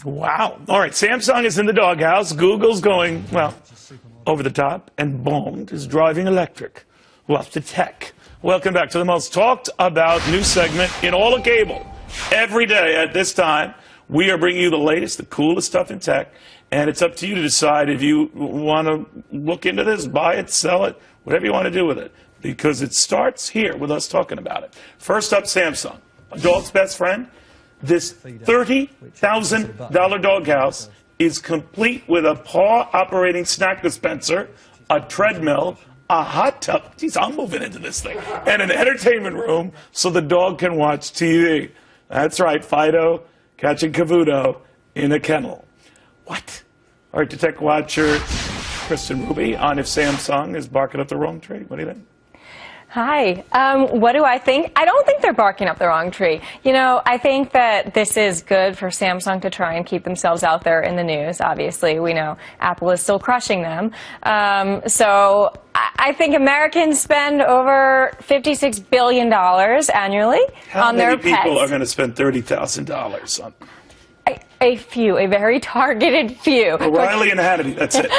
Wow. All right, Samsung is in the doghouse. Google's going, well, over the top. And Bond is driving electric. Love to tech. Welcome back to the most talked about news segment in all of cable. Every day at this time, we are bringing you the latest, the coolest stuff in tech. And it's up to you to decide if you want to look into this, buy it, sell it, whatever you want to do with it. Because it starts here with us talking about it. First up, Samsung, a dog's best friend. This $30,000 doghouse is complete with a paw-operating snack dispenser, a treadmill, a hot tub. Geez, I'm moving into this thing. And an entertainment room so the dog can watch TV. That's right, Fido catching Cavuto in a kennel. What? All right, Tech Watcher Kristen Ruby on if Samsung is barking up the wrong tree. What do you think? Hi. What do I think? I don't think they're barking up the wrong tree. You know, I think that this is good for Samsung to try and keep themselves out there in the news. Obviously, we know Apple is still crushing them. So I think Americans spend over $56 billion annually on their pets. How many people are going to spend $30,000 on? A few, a very targeted few. O'Reilly and Hannity, that's it.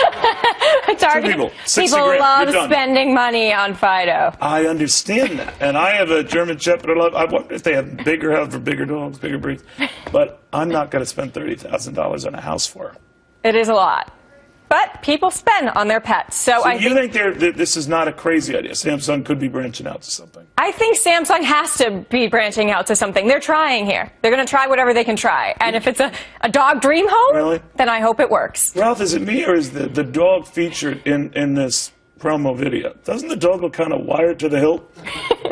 Targeted people, people love spending money on Fido. I understand that. And I have a German Shepherd. I wonder if they have bigger dogs, bigger breeds. But I'm not going to spend $30,000 on a house for them. It is a lot. But people spend on their pets. So I think this is not a crazy idea. Samsung could be branching out to something. I think Samsung has to be branching out to something. They're trying here. They're going to try whatever they can try. And if it's a dog dream home, then I hope it works. Ralph, is it me or is the dog featured in this promo video? Doesn't the dog look kind of wired to the hilt?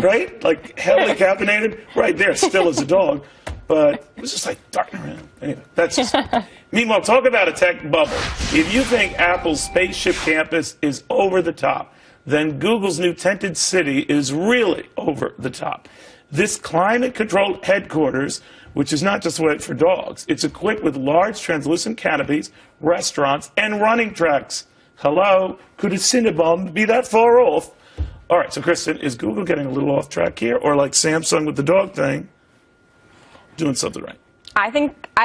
Right? Like heavily caffeinated? Right there, still as a dog. But it was just like darting around. Anyway, that's just... Meanwhile, talk about a tech bubble. If you think Apple's spaceship campus is over the top, then Google's new tented city is really over the top. This climate-controlled headquarters, which is not just for dogs, it's equipped with large translucent canopies, restaurants, and running tracks. Hello? Could a Cinnabon be that far off? All right, so Kristen, is Google getting a little off track here? Or like Samsung with the dog thing, doing something right? I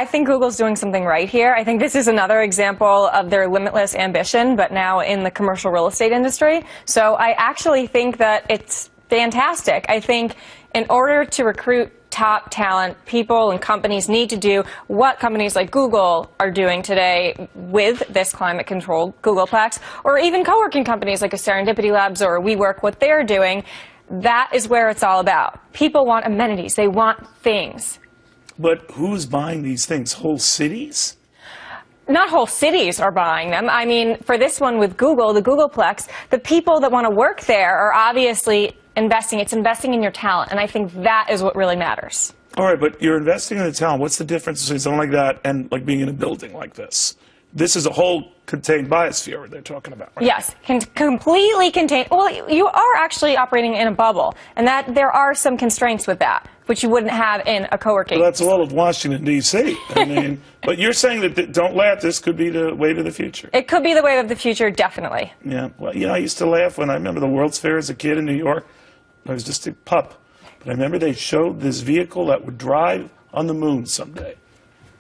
think Google's doing something right here. I think this is another example of their limitless ambition, but now in the commercial real estate industry. So I actually think that it's fantastic. I think in order to recruit top talent, people and companies need to do what companies like Google are doing today with this climate-controlled Googleplex, or even co-working companies like a Serendipity Labs or WeWork, what they're doing. That is where it's all about. People want amenities. They want things. But who's buying these things? Whole cities? Not whole cities are buying them. I mean, for this one with Google, the Googleplex, the people that want to work there are obviously investing. It's investing in your talent, and I think that is what really matters. All right, but you're investing in the talent. What's the difference between something like that and like being in a building like this? This is a whole contained biosphere they're talking about, right? Yes, completely contained. Well, you are actually operating in a bubble, and that there are some constraints with that, which you wouldn't have in a co-working. Well, that's all of Washington, D.C. I mean, but you're saying that, don't laugh, this could be the way to the future. It could be the way of the future, definitely. Yeah, well, you know, I used to laugh when I remember the World's Fair as a kid in New York. I was just a pup. But I remember they showed this vehicle that would drive on the moon someday. It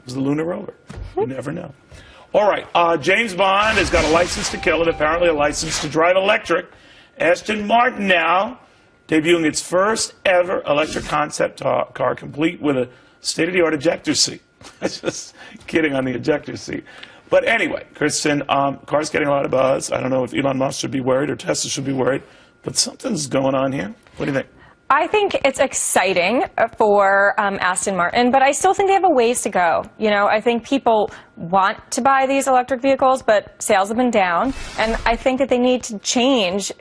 was the Lunar Rover. You never know. All right, James Bond has got a license to kill and apparently a license to drive electric. Aston Martin now debuting its first ever electric concept car, complete with a state-of-the-art ejector seat. Just kidding on the ejector seat. But anyway, Kristen, car's getting a lot of buzz. I don't know if Elon Musk should be worried or Tesla should be worried, but something's going on here. What do you think? I think it's exciting for Aston Martin, but I still think they have a ways to go. You know, I think people want to buy these electric vehicles, but sales have been down, and I think that they need to change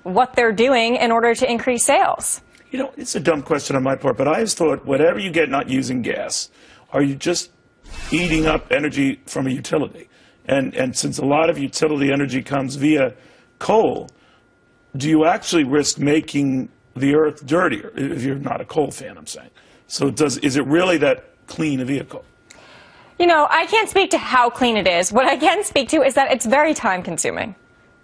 what they're doing in order to increase sales. You know, it's a dumb question on my part, but I always thought whatever you get not using gas, are you just eating up energy from a utility? And since a lot of utility energy comes via coal, do you actually risk making the earth dirtier, if you're not a coal fan, I'm saying? So is it really that clean a vehicle? You know, I can't speak to how clean it is. What I can speak to is that it's very time consuming.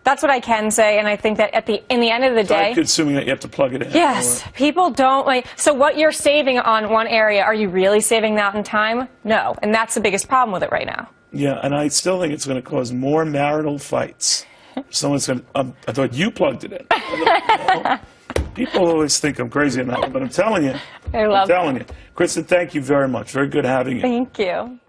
That's what I can say, and I think that in the end of the day, assuming that you have to plug it in. yes, people don't like. So what you're saving on one area, are you really saving that in time? No, and that's the biggest problem with it right now. Yeah, and I still think it's going to cause more marital fights. Someone's going to, I thought you plugged it in. No. People always think I'm crazy on that one, but I'm telling you. I'm telling you. Kristen, thank you very much. Very good having you. Thank you.